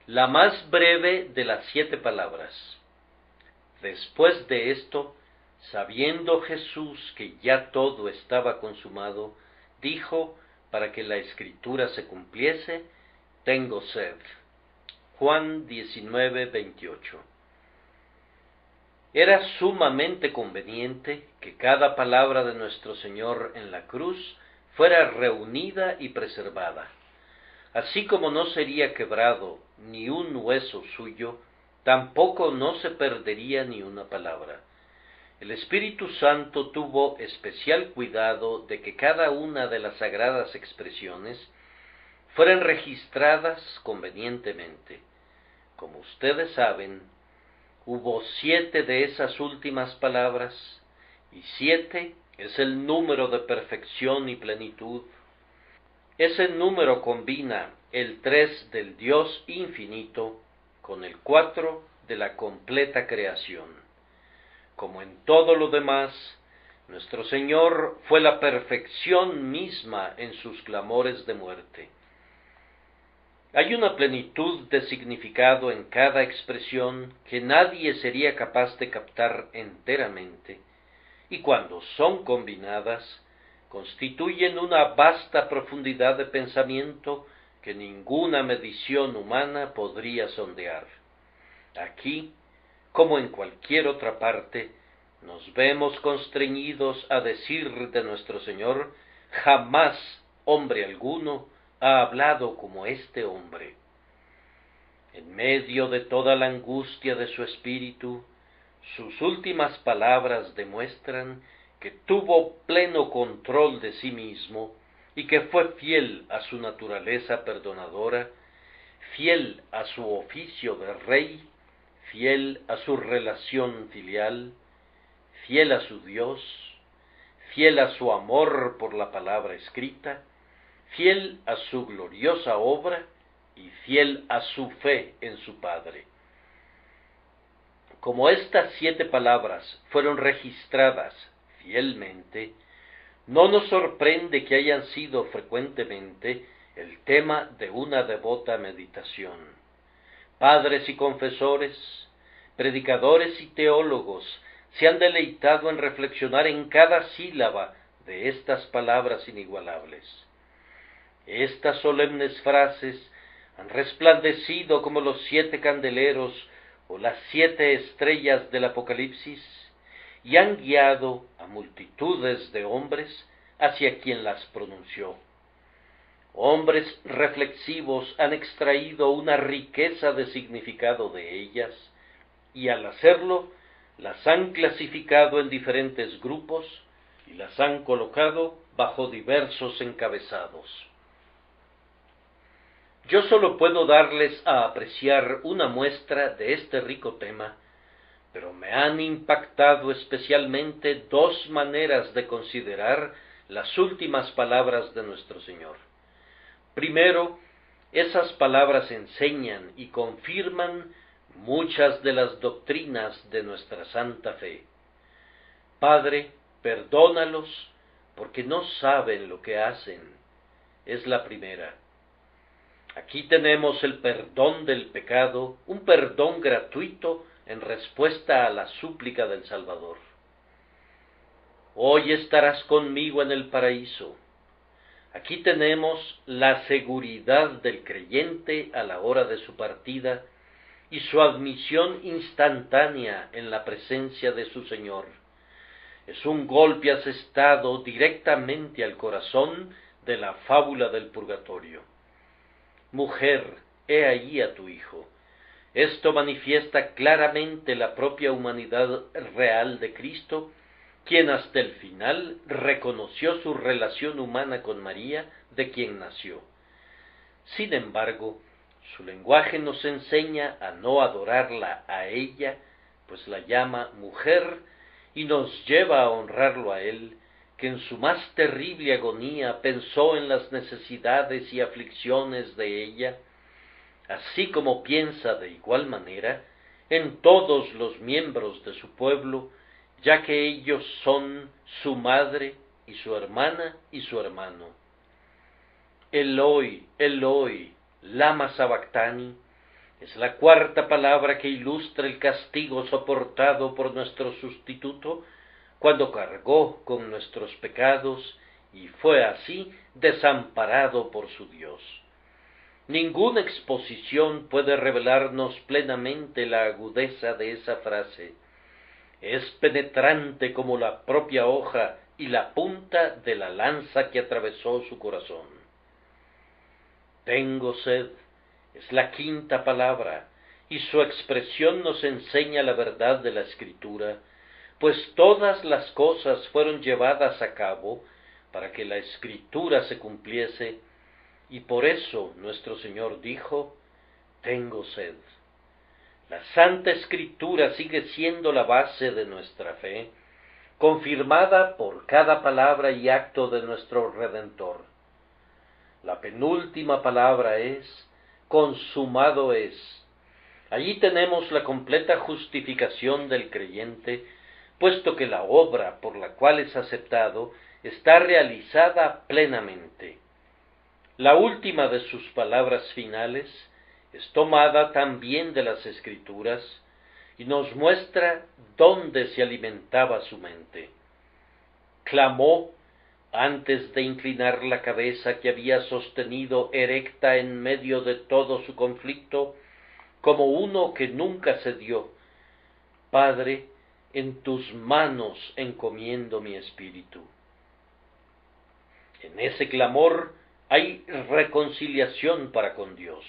la más breve de las 7 palabras. Después de esto, sabiendo Jesús que ya todo estaba consumado, dijo, para que la Escritura se cumpliese: tengo sed. Juan 19:28. Era sumamente conveniente que cada palabra de nuestro Señor en la cruz fuera reunida y preservada. Así como no sería quebrado ni un hueso suyo, tampoco no se perdería ni una palabra. El Espíritu Santo tuvo especial cuidado de que cada una de las sagradas expresiones fueran registradas convenientemente. Como ustedes saben, hubo 7 de esas últimas palabras, y 7 es el número de perfección y plenitud. Ese número combina el 3 del Dios infinito con el 4 de la completa creación. Como en todo lo demás, nuestro Señor fue la perfección misma en sus clamores de muerte. Hay una plenitud de significado en cada expresión que nadie sería capaz de captar enteramente, y cuando son combinadas, constituyen una vasta profundidad de pensamiento que ninguna medición humana podría sondear. Aquí, como en cualquier otra parte, nos vemos constreñidos a decir de nuestro Señor: jamás hombre alguno ha hablado como este hombre. En medio de toda la angustia de su espíritu, sus últimas palabras demuestran que tuvo pleno control de sí mismo y que fue fiel a su naturaleza perdonadora, fiel a su oficio de rey, fiel a su relación filial, fiel a su Dios, fiel a su amor por la palabra escrita, fiel a su gloriosa obra y fiel a su fe en su Padre. Como estas 7 palabras fueron registradas fielmente, no nos sorprende que hayan sido frecuentemente el tema de una devota meditación. Padres y confesores, predicadores y teólogos se han deleitado en reflexionar en cada sílaba de estas palabras inigualables. Estas solemnes frases han resplandecido como los 7 candeleros o las 7 estrellas del Apocalipsis, y han guiado a multitudes de hombres hacia quien las pronunció. Hombres reflexivos han extraído una riqueza de significado de ellas, y al hacerlo las han clasificado en diferentes grupos y las han colocado bajo diversos encabezados. Yo solo puedo darles a apreciar una muestra de este rico tema, pero me han impactado especialmente 2 maneras de considerar las últimas palabras de nuestro Señor. Primero, esas palabras enseñan y confirman muchas de las doctrinas de nuestra santa fe. Padre, perdónalos, porque no saben lo que hacen, es la primera. Aquí tenemos el perdón del pecado, un perdón gratuito en respuesta a la súplica del Salvador. Hoy estarás conmigo en el paraíso. Aquí tenemos la seguridad del creyente a la hora de su partida y su admisión instantánea en la presencia de su Señor. Es un golpe asestado directamente al corazón de la fábula del purgatorio. Mujer, he ahí a tu hijo. Esto manifiesta claramente la propia humanidad real de Cristo, quien hasta el final reconoció su relación humana con María, de quien nació. Sin embargo, su lenguaje nos enseña a no adorarla a ella, pues la llama mujer, y nos lleva a honrarlo a él, que en su más terrible agonía pensó en las necesidades y aflicciones de ella, así como piensa de igual manera en todos los miembros de su pueblo, ya que ellos son su madre y su hermana y su hermano. Eloi, Eloi, lama sabactani, Es la cuarta palabra que ilustra el castigo soportado por nuestro sustituto cuando cargó con nuestros pecados y fue así desamparado por su Dios. Ninguna exposición puede revelarnos plenamente la agudeza de esa frase. Es penetrante como la propia hoja y la punta de la lanza que atravesó su corazón. Tengo sed es la quinta palabra, y su expresión nos enseña la verdad de la Escritura, pues todas las cosas fueron llevadas a cabo para que la Escritura se cumpliese, y por eso nuestro Señor dijo, tengo sed. La Santa Escritura sigue siendo la base de nuestra fe, confirmada por cada palabra y acto de nuestro Redentor. La penúltima palabra es, consumado es. Allí tenemos la completa justificación del creyente, puesto que la obra por la cual es aceptado está realizada plenamente. La última de sus palabras finales es tomada también de las Escrituras y nos muestra dónde se alimentaba su mente. Clamó antes de inclinar la cabeza que había sostenido erecta en medio de todo su conflicto, como uno que nunca cedió. Padre, en tus manos encomiendo mi espíritu. En ese clamor hay reconciliación para con Dios.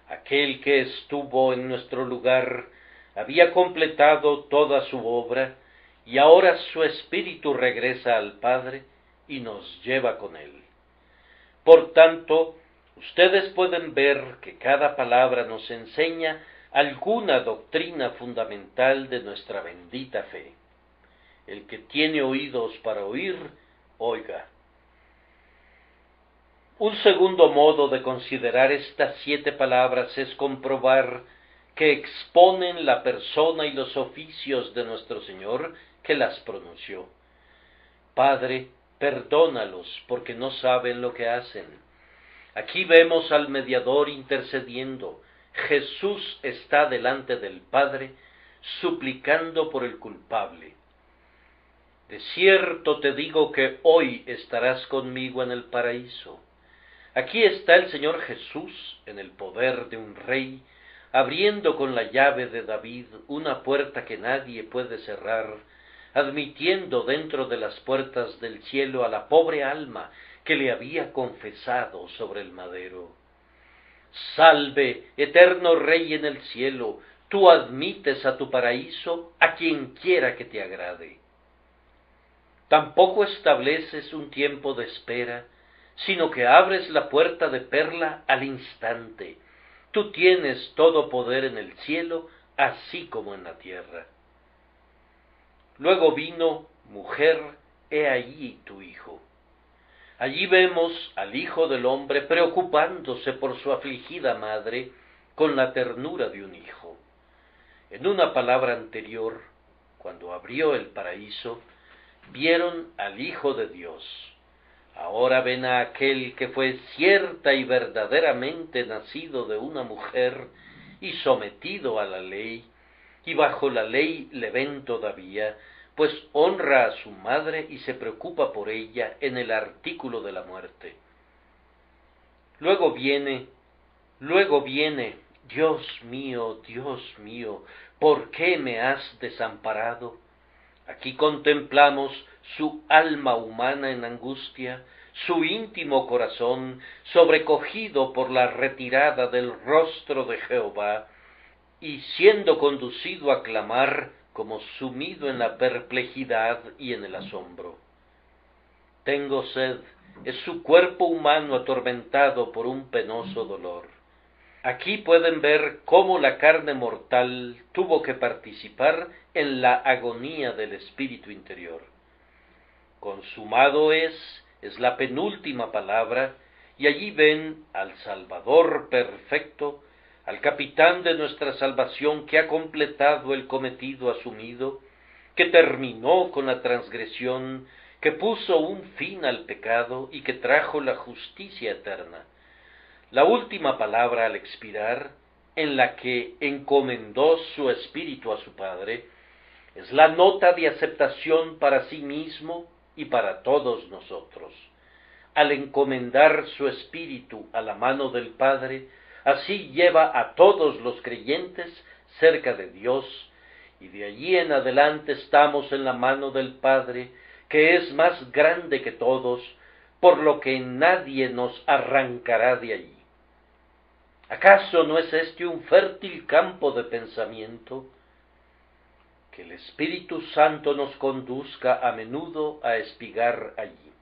Aquel que estuvo en nuestro lugar había completado toda su obra, y ahora su espíritu regresa al Padre y nos lleva con él. Por tanto, ustedes pueden ver que cada palabra nos enseña alguna doctrina fundamental de nuestra bendita fe. El que tiene oídos para oír, oiga. Un segundo modo de considerar estas 7 palabras es comprobar que exponen la persona y los oficios de nuestro Señor que las pronunció. Padre, perdónalos porque no saben lo que hacen. Aquí vemos al mediador intercediendo. Jesús está delante del Padre, suplicando por el culpable. De cierto te digo que hoy estarás conmigo en el paraíso. Aquí está el Señor Jesús en el poder de un rey, abriendo con la llave de David una puerta que nadie puede cerrar, admitiendo dentro de las puertas del cielo a la pobre alma que le había confesado sobre el madero. Salve, eterno Rey en el cielo, tú admites a tu paraíso a quien quiera que te agrade. Tampoco estableces un tiempo de espera, sino que abres la puerta de perla al instante. Tú tienes todo poder en el cielo, así como en la tierra. Luego vino, mujer, he allí tu hijo. Allí vemos al Hijo del Hombre preocupándose por su afligida madre con la ternura de un hijo. En una palabra anterior, cuando abrió el paraíso, vieron al Hijo de Dios. Ahora ven a aquel que fue cierta y verdaderamente nacido de una mujer y sometido a la ley, y bajo la ley le ven todavía, pues honra a su madre y se preocupa por ella en el artículo de la muerte. Luego viene, Dios mío, ¿por qué me has desamparado? Aquí contemplamos su alma humana en angustia, su íntimo corazón sobrecogido por la retirada del rostro de Jehová, y siendo conducido a clamar como sumido en la perplejidad y en el asombro. Tengo sed, es su cuerpo humano atormentado por un penoso dolor. Aquí pueden ver cómo la carne mortal tuvo que participar en la agonía del espíritu interior. Consumado es la penúltima palabra, y allí ven al Salvador perfecto, al capitán de nuestra salvación que ha completado el cometido asumido, que terminó con la transgresión, que puso un fin al pecado y que trajo la justicia eterna. La última palabra al expirar en la que encomendó su espíritu a su Padre, es la nota de aceptación para sí mismo y para todos nosotros. Al encomendar su espíritu a la mano del Padre, así lleva a todos los creyentes cerca de Dios, y de allí en adelante estamos en la mano del Padre, que es más grande que todos, por lo que nadie nos arrancará de allí. ¿Acaso no es este un fértil campo de pensamiento? Que el Espíritu Santo nos conduzca a menudo a espigar allí.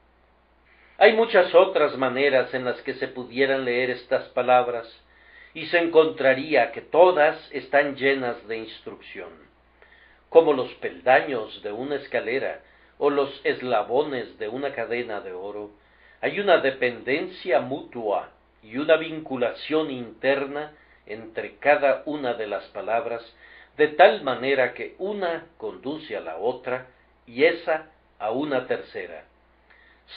Hay muchas otras maneras en las que se pudieran leer estas palabras, y se encontraría que todas están llenas de instrucción, como los peldaños de una escalera o los eslabones de una cadena de oro. Hay una dependencia mutua y una vinculación interna entre cada una de las palabras, de tal manera que una conduce a la otra y esa a una tercera.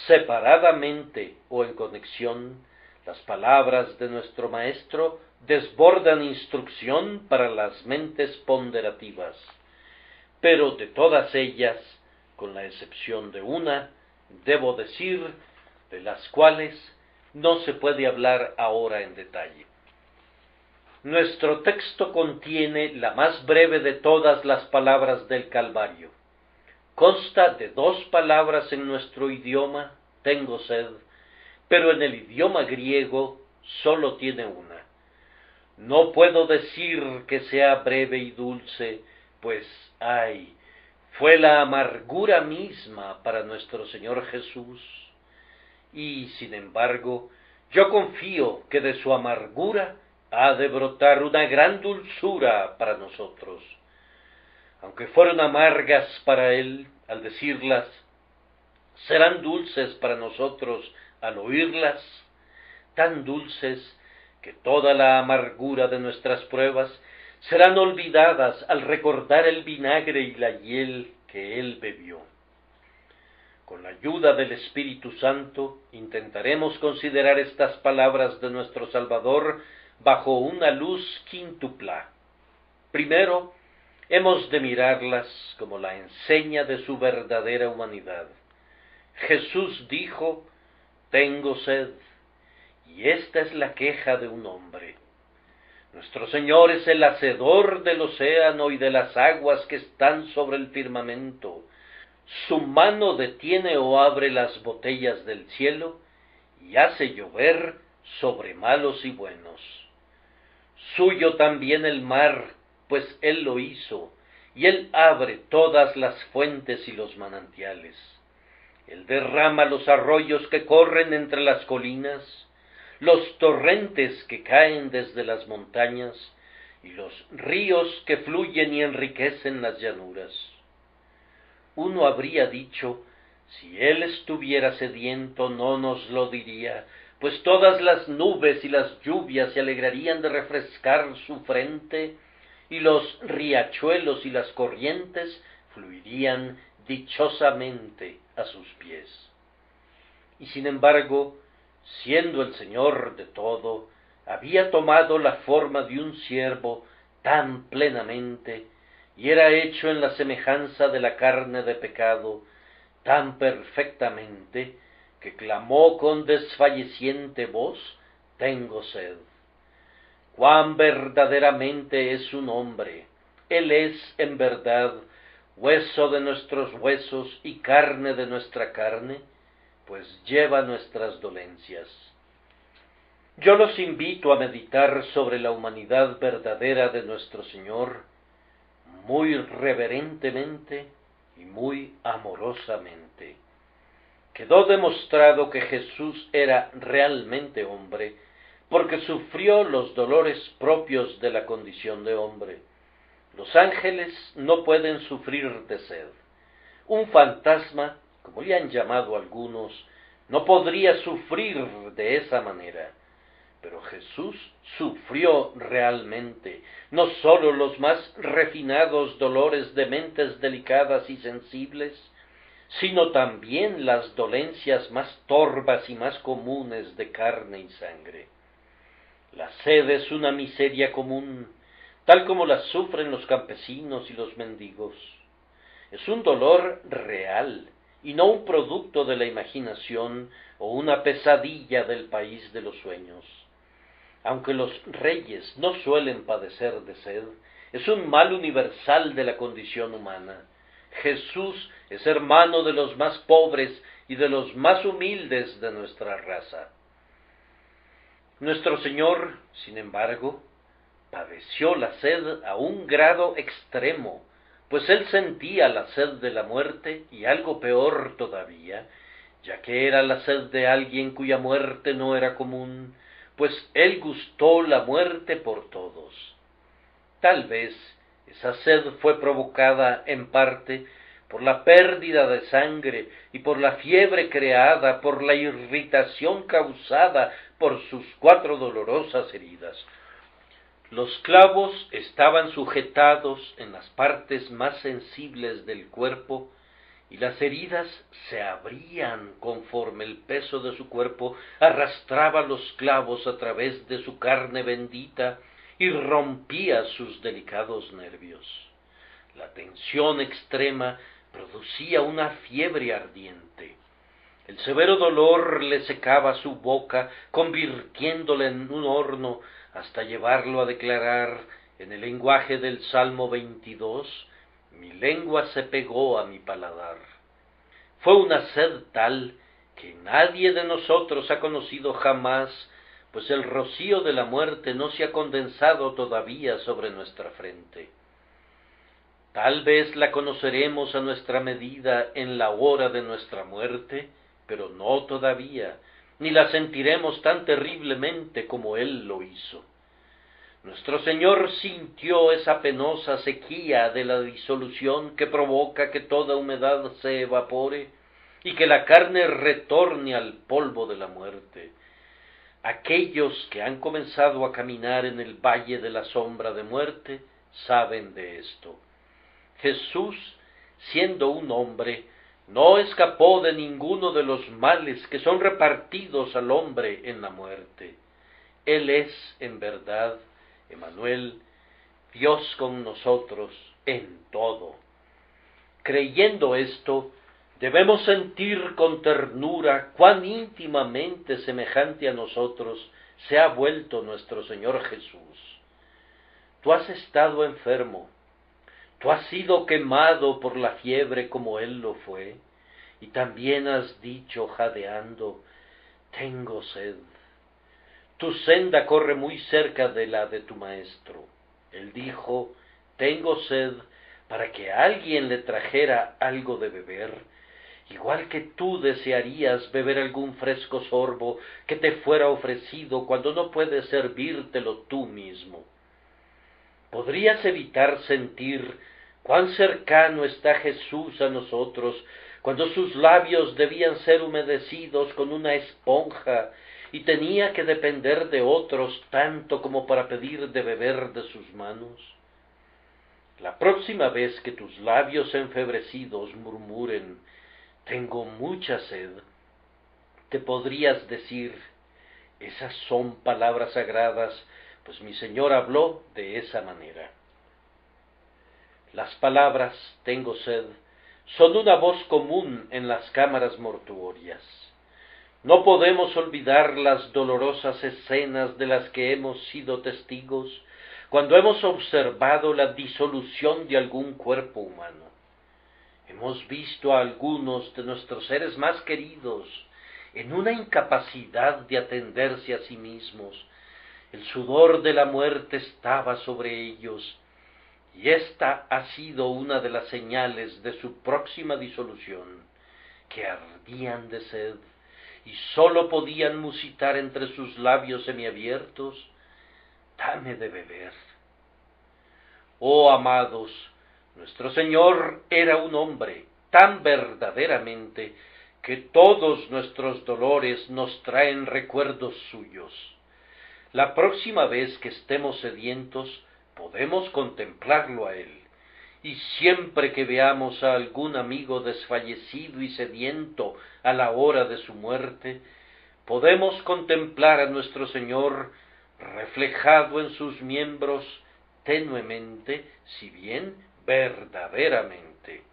Separadamente o en conexión, las palabras de nuestro Maestro desbordan instrucción para las mentes ponderativas, pero de todas ellas, con la excepción de una, debo decir, de las cuales no se puede hablar ahora en detalle. Nuestro texto contiene la más breve de todas las palabras del Calvario. Consta de 2 palabras en nuestro idioma, tengo sed, pero en el idioma griego solo tiene una. No puedo decir que sea breve y dulce, pues, ay, fue la amargura misma para nuestro Señor Jesús. Y, sin embargo, yo confío que de su amargura ha de brotar una gran dulzura para nosotros. Aunque fueron amargas para él al decirlas, serán dulces para nosotros al oírlas, tan dulces que toda la amargura de nuestras pruebas serán olvidadas al recordar el vinagre y la hiel que él bebió. Con la ayuda del Espíritu Santo intentaremos considerar estas palabras de nuestro Salvador bajo una luz quíntupla. Primero, hemos de mirarlas como la enseña de su verdadera humanidad. Jesús dijo, tengo sed, y esta es la queja de un hombre. Nuestro Señor es el hacedor del océano y de las aguas que están sobre el firmamento. Su mano detiene o abre las botellas del cielo y hace llover sobre malos y buenos. Suyo también el mar, pues Él lo hizo, y Él abre todas las fuentes y los manantiales. Él derrama los arroyos que corren entre las colinas, los torrentes que caen desde las montañas, y los ríos que fluyen y enriquecen las llanuras. Uno habría dicho, si Él estuviera sediento no nos lo diría, pues todas las nubes y las lluvias se alegrarían de refrescar su frente, y los riachuelos y las corrientes fluirían dichosamente a sus pies. Y sin embargo, siendo el Señor de todo, había tomado la forma de un siervo tan plenamente, y era hecho en la semejanza de la carne de pecado, tan perfectamente, que clamó con desfalleciente voz, tengo sed. Cuán verdaderamente es un hombre, Él es, en verdad, hueso de nuestros huesos y carne de nuestra carne, pues lleva nuestras dolencias. Yo los invito a meditar sobre la humanidad verdadera de nuestro Señor, muy reverentemente y muy amorosamente. Quedó demostrado que Jesús era realmente hombre, porque sufrió los dolores propios de la condición de hombre. Los ángeles no pueden sufrir de sed. Un fantasma, como le han llamado algunos, no podría sufrir de esa manera. Pero Jesús sufrió realmente, no sólo los más refinados dolores de mentes delicadas y sensibles, sino también las dolencias más torvas y más comunes de carne y sangre. La sed es una miseria común, tal como la sufren los campesinos y los mendigos. Es un dolor real y no un producto de la imaginación o una pesadilla del país de los sueños. Aunque los reyes no suelen padecer de sed, es un mal universal de la condición humana. Jesús es hermano de los más pobres y de los más humildes de nuestra raza. Nuestro Señor, sin embargo, padeció la sed a un grado extremo, pues él sentía la sed de la muerte y algo peor todavía, ya que era la sed de alguien cuya muerte no era común, pues él gustó la muerte por todos. Tal vez esa sed fue provocada en parte por la pérdida de sangre y por la fiebre creada por la irritación causada por sus 4 dolorosas heridas. Los clavos estaban sujetados en las partes más sensibles del cuerpo y las heridas se abrían conforme el peso de su cuerpo arrastraba los clavos a través de su carne bendita y rompía sus delicados nervios. La tensión extrema producía una fiebre ardiente. El severo dolor le secaba su boca, convirtiéndola en un horno, hasta llevarlo a declarar, en el lenguaje del Salmo 22, mi lengua se pegó a mi paladar. Fue una sed tal que nadie de nosotros ha conocido jamás, pues el rocío de la muerte no se ha condensado todavía sobre nuestra frente. Tal vez la conoceremos a nuestra medida en la hora de nuestra muerte, pero no todavía, ni la sentiremos tan terriblemente como Él lo hizo. Nuestro Señor sintió esa penosa sequía de la disolución que provoca que toda humedad se evapore y que la carne retorne al polvo de la muerte. Aquellos que han comenzado a caminar en el valle de la sombra de muerte saben de esto. Jesús, siendo un hombre, no escapó de ninguno de los males que son repartidos al hombre en la muerte. Él es, en verdad, Emmanuel, Dios con nosotros en todo. Creyendo esto, debemos sentir con ternura cuán íntimamente semejante a nosotros se ha vuelto nuestro Señor Jesús. Tú has estado enfermo, tú has sido quemado por la fiebre como Él lo fue, y también has dicho jadeando, tengo sed. Tu senda corre muy cerca de la de tu maestro. Él dijo, tengo sed, para que alguien le trajera algo de beber, igual que tú desearías beber algún fresco sorbo que te fuera ofrecido cuando no puedes servírtelo tú mismo. ¿Podrías evitar sentir cuán cercano está Jesús a nosotros cuando sus labios debían ser humedecidos con una esponja y tenía que depender de otros tanto como para pedir de beber de sus manos? La próxima vez que tus labios enfebrecidos murmuren, tengo mucha sed, te podrías decir, esas son palabras sagradas, pues mi Señor habló de esa manera. Las palabras, tengo sed, son una voz común en las cámaras mortuorias. No podemos olvidar las dolorosas escenas de las que hemos sido testigos cuando hemos observado la disolución de algún cuerpo humano. Hemos visto a algunos de nuestros seres más queridos en una incapacidad de atenderse a sí mismos. El sudor de la muerte estaba sobre ellos, y esta ha sido una de las señales de su próxima disolución, que ardían de sed, y sólo podían musitar entre sus labios semiabiertos, dame de beber. Oh amados, nuestro Señor era un hombre tan verdaderamente que todos nuestros dolores nos traen recuerdos suyos. La próxima vez que estemos sedientos, podemos contemplarlo a Él, y siempre que veamos a algún amigo desfallecido y sediento a la hora de su muerte, podemos contemplar a nuestro Señor reflejado en sus miembros tenuemente, si bien verdaderamente.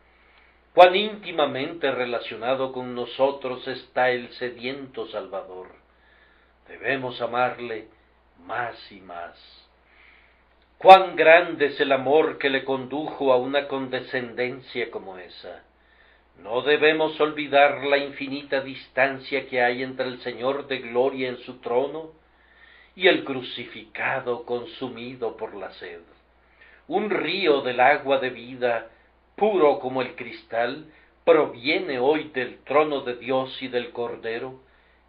Cuán íntimamente relacionado con nosotros está el sediento Salvador. Debemos amarle más y más. Cuán grande es el amor que le condujo a una condescendencia como esa. No debemos olvidar la infinita distancia que hay entre el Señor de gloria en su trono y el crucificado consumido por la sed. Un río del agua de vida, puro como el cristal, proviene hoy del trono de Dios y del Cordero,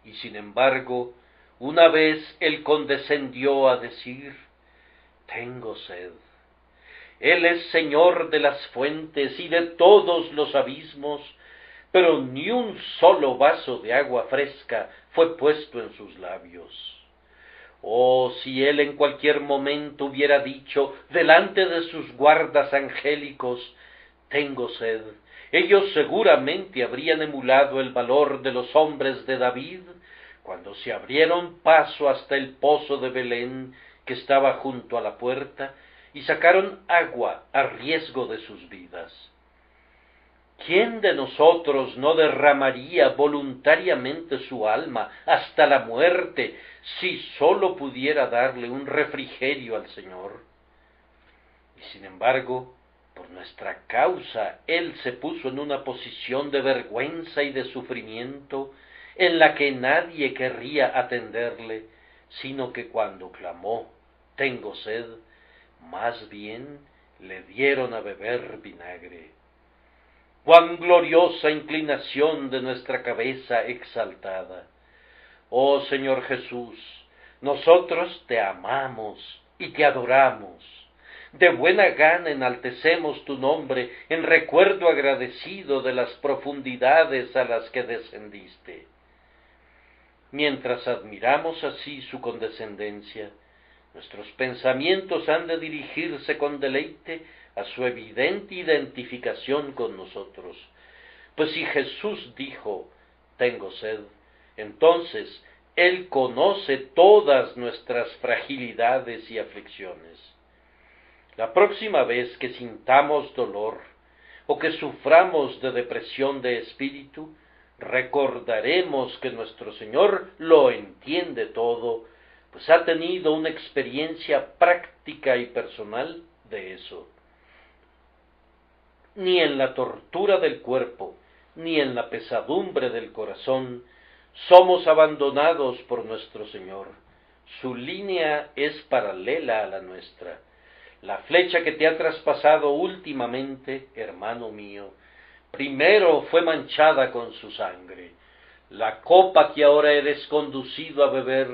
y sin embargo, una vez Él condescendió a decir: tengo sed. Él es Señor de las fuentes y de todos los abismos, pero ni un solo vaso de agua fresca fue puesto en sus labios. Oh, si Él en cualquier momento hubiera dicho delante de sus guardas angélicos: tengo sed, ellos seguramente habrían emulado el valor de los hombres de David, cuando se abrieron paso hasta el pozo de Belén, que estaba junto a la puerta, y sacaron agua a riesgo de sus vidas. ¿Quién de nosotros no derramaría voluntariamente su alma hasta la muerte si sólo pudiera darle un refrigerio al Señor? Y sin embargo, por nuestra causa, Él se puso en una posición de vergüenza y de sufrimiento en la que nadie querría atenderle, sino que cuando clamó: tengo sed, más bien le dieron a beber vinagre. ¡Cuán gloriosa inclinación de nuestra cabeza exaltada! Oh Señor Jesús, nosotros te amamos y te adoramos. De buena gana enaltecemos tu nombre en recuerdo agradecido de las profundidades a las que descendiste. Mientras admiramos así su condescendencia, nuestros pensamientos han de dirigirse con deleite a su evidente identificación con nosotros. Pues si Jesús dijo: tengo sed, entonces Él conoce todas nuestras fragilidades y aflicciones. La próxima vez que sintamos dolor o que suframos de depresión de espíritu, recordaremos que nuestro Señor lo entiende todo, pues ha tenido una experiencia práctica y personal de eso. Ni en la tortura del cuerpo, ni en la pesadumbre del corazón, somos abandonados por nuestro Señor. Su línea es paralela a la nuestra. La flecha que te ha traspasado últimamente, hermano mío, primero fue manchada con su sangre. La copa que ahora eres conducido a beber,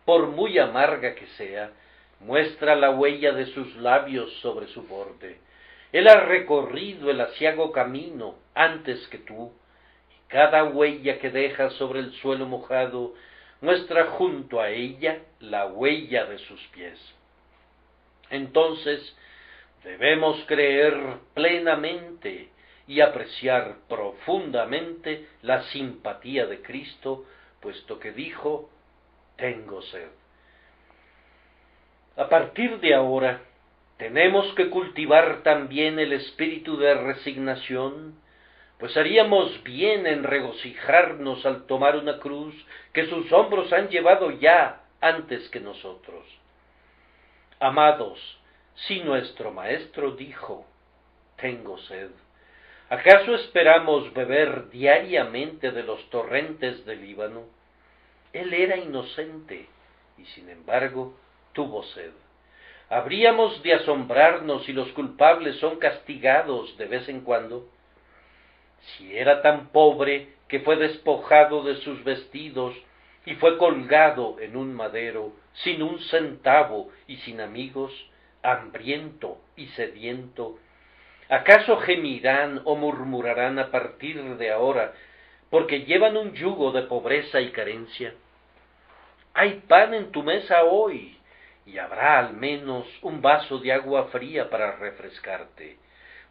por muy amarga que sea, muestra la huella de sus labios sobre su borde. Él ha recorrido el aciago camino antes que tú, y cada huella que deja sobre el suelo mojado muestra junto a ella la huella de sus pies. Entonces debemos creer plenamente y apreciar profundamente la simpatía de Cristo, puesto que dijo: tengo sed. A partir de ahora, tenemos que cultivar también el espíritu de resignación, pues haríamos bien en regocijarnos al tomar una cruz que sus hombros han llevado ya antes que nosotros. Amados, si nuestro Maestro dijo: tengo sed, ¿acaso esperamos beber diariamente de los torrentes del Líbano? Él era inocente y sin embargo tuvo sed. ¿Habríamos de asombrarnos si los culpables son castigados de vez en cuando? Si era tan pobre que fue despojado de sus vestidos y fue colgado en un madero, sin un centavo y sin amigos, hambriento y sediento, ¿acaso gemirán o murmurarán a partir de ahora porque llevan un yugo de pobreza y carencia? Hay pan en tu mesa hoy, y habrá al menos un vaso de agua fría para refrescarte.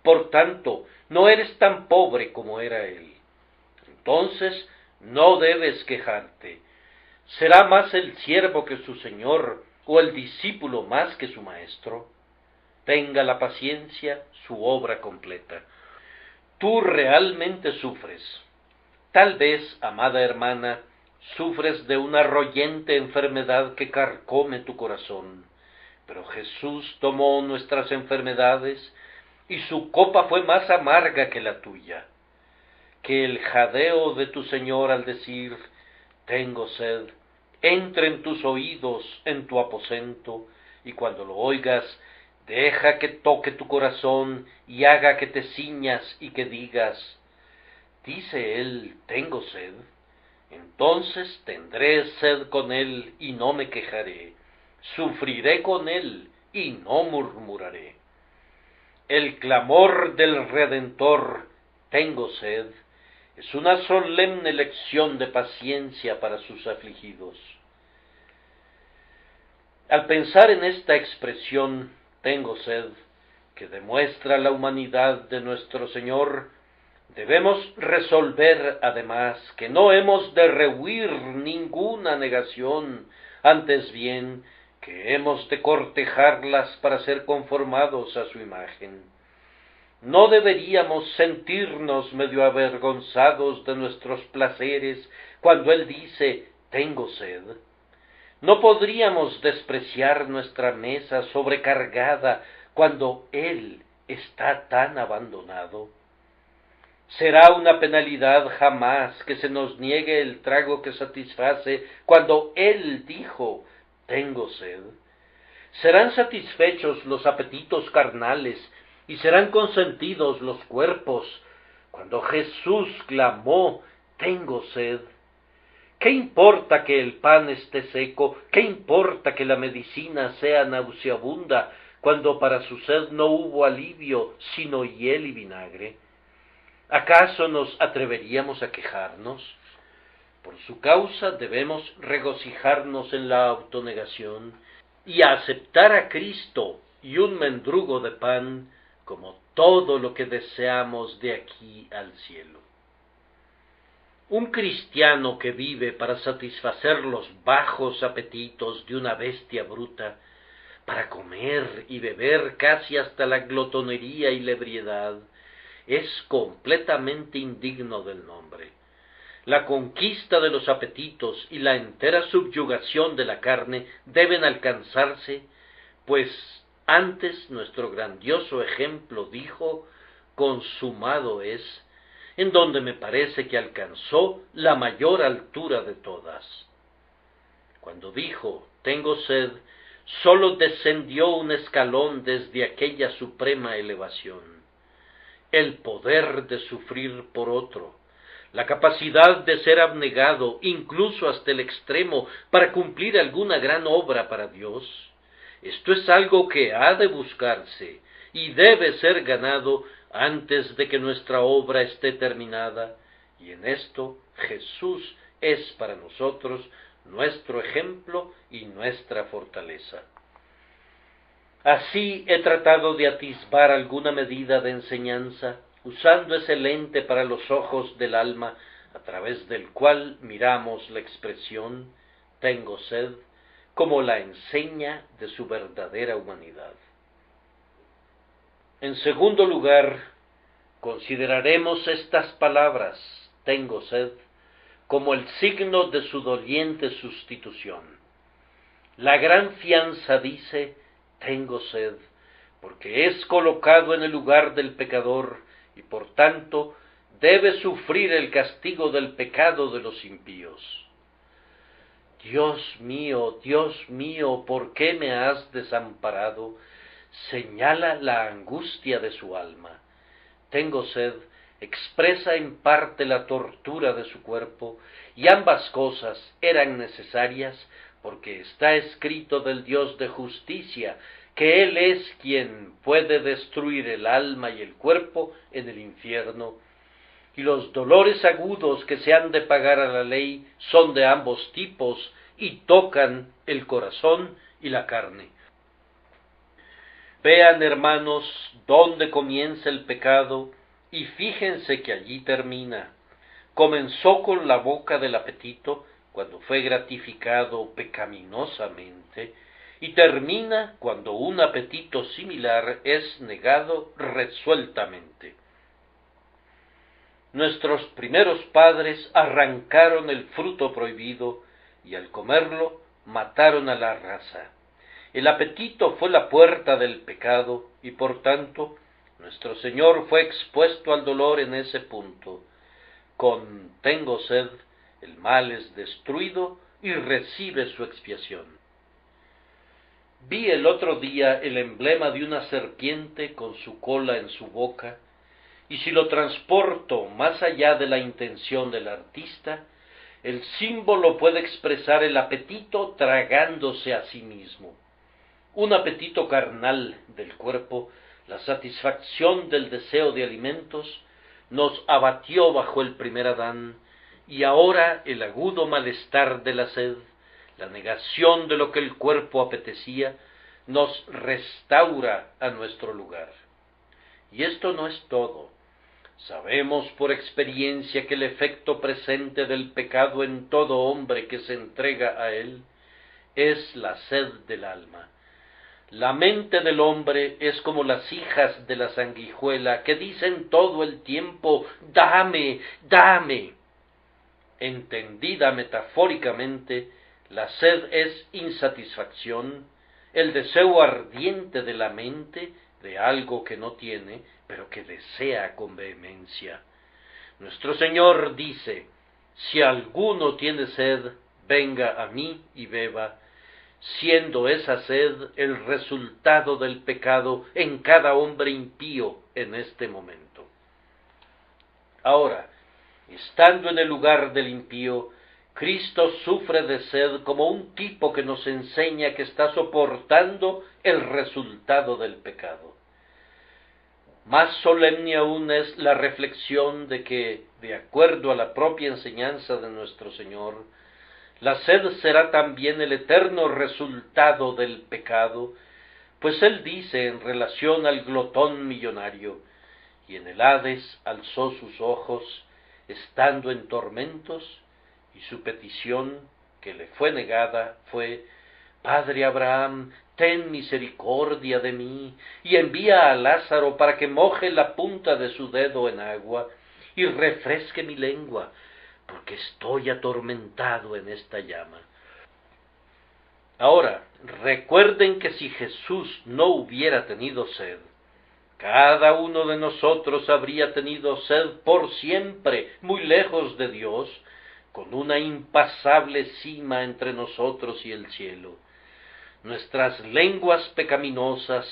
Por tanto, no eres tan pobre como era él. Entonces, no debes quejarte. Será más el siervo que su señor, o el discípulo más que su maestro? Tenga la paciencia su obra completa. Tú realmente sufres. Tal vez, amada hermana, sufres de una royente enfermedad que carcome tu corazón, pero Jesús tomó nuestras enfermedades y su copa fue más amarga que la tuya. Que el jadeo de tu Señor al decir, tengo sed, entre en tus oídos, en tu aposento, y cuando lo oigas, deja que toque tu corazón y haga que te ciñas y que digas, dice él, tengo sed, entonces tendré sed con él y no me quejaré, sufriré con él y no murmuraré. El clamor del Redentor, tengo sed, es una solemne lección de paciencia para sus afligidos. Al pensar en esta expresión, tengo sed, que demuestra la humanidad de nuestro Señor, debemos resolver además que no hemos de rehuir ninguna negación, antes bien que hemos de cortejarlas para ser conformados a su imagen. ¿No deberíamos sentirnos medio avergonzados de nuestros placeres cuando Él dice, tengo sed? ¿No podríamos despreciar nuestra mesa sobrecargada cuando Él está tan abandonado? ¿Será una penalidad jamás que se nos niegue el trago que satisface cuando Él dijo, tengo sed? ¿Serán satisfechos los apetitos carnales y serán consentidos los cuerpos cuando Jesús clamó, tengo sed? ¿Qué importa que el pan esté seco? ¿Qué importa que la medicina sea nauseabunda cuando para su sed no hubo alivio sino hiel y vinagre? ¿Acaso nos atreveríamos a quejarnos? Por su causa debemos regocijarnos en la autonegación y aceptar a Cristo y un mendrugo de pan como todo lo que deseamos de aquí al cielo. Un cristiano que vive para satisfacer los bajos apetitos de una bestia bruta, para comer y beber casi hasta la glotonería y la ebriedad, es completamente indigno del nombre. La conquista de los apetitos y la entera subyugación de la carne deben alcanzarse, pues antes nuestro grandioso ejemplo dijo, consumado es, en donde me parece que alcanzó la mayor altura de todas. Cuando dijo, tengo sed, sólo descendió un escalón desde aquella suprema elevación. El poder de sufrir por otro, la capacidad de ser abnegado, incluso hasta el extremo, para cumplir alguna gran obra para Dios, esto es algo que ha de buscarse y debe ser ganado antes de que nuestra obra esté terminada, y en esto Jesús es para nosotros nuestro ejemplo y nuestra fortaleza. Así he tratado de atisbar alguna medida de enseñanza, usando ese lente para los ojos del alma, a través del cual miramos la expresión tengo sed, como la enseña de su verdadera humanidad. En segundo lugar, consideraremos estas palabras, tengo sed, como el signo de su doliente sustitución. La gran fianza dice, tengo sed, porque es colocado en el lugar del pecador y por tanto debe sufrir el castigo del pecado de los impíos. Dios mío, ¿por qué me has desamparado? Señala la angustia de su alma. Tengo sed, expresa en parte la tortura de su cuerpo, y ambas cosas eran necesarias porque está escrito del Dios de justicia, que Él es quien puede destruir el alma y el cuerpo en el infierno, y los dolores agudos que se han de pagar a la ley son de ambos tipos y tocan el corazón y la carne. Vean, hermanos, dónde comienza el pecado y fíjense que allí termina. Comenzó con la boca del apetito, cuando fue gratificado pecaminosamente, y termina cuando un apetito similar es negado resueltamente. Nuestros primeros padres arrancaron el fruto prohibido y al comerlo mataron a la raza. El apetito fue la puerta del pecado y por tanto nuestro Señor fue expuesto al dolor en ese punto. Con tengo sed, el mal es destruido y recibe su expiación. Vi el otro día el emblema de una serpiente con su cola en su boca, y si lo transporto más allá de la intención del artista, el símbolo puede expresar el apetito tragándose a sí mismo. Un apetito carnal del cuerpo, la satisfacción del deseo de alimentos, nos abatió bajo el primer Adán, y ahora el agudo malestar de la sed, la negación de lo que el cuerpo apetecía, nos restaura a nuestro lugar. Y esto no es todo. Sabemos por experiencia que el efecto presente del pecado en todo hombre que se entrega a él es la sed del alma. La mente del hombre es como las hijas de la sanguijuela que dicen todo el tiempo, dame, dame. Entendida metafóricamente, la sed es insatisfacción, el deseo ardiente de la mente de algo que no tiene, pero que desea con vehemencia. Nuestro Señor dice, si alguno tiene sed, venga a mí y beba, siendo esa sed el resultado del pecado en cada hombre impío en este momento. Ahora, estando en el lugar del impío, Cristo sufre de sed como un tipo que nos enseña que está soportando el resultado del pecado. Más solemne aún es la reflexión de que, de acuerdo a la propia enseñanza de nuestro Señor, la sed será también el eterno resultado del pecado, pues Él dice en relación al glotón millonario, y en el Hades alzó sus ojos, estando en tormentos, y su petición, que le fue negada, fue, Padre Abraham, ten misericordia de mí, y envía a Lázaro para que moje la punta de su dedo en agua, y refresque mi lengua, porque estoy atormentado en esta llama. Ahora, recuerden que si Jesús no hubiera tenido sed, cada uno de nosotros habría tenido sed por siempre, muy lejos de Dios, con una impasable cima entre nosotros y el cielo. Nuestras lenguas pecaminosas,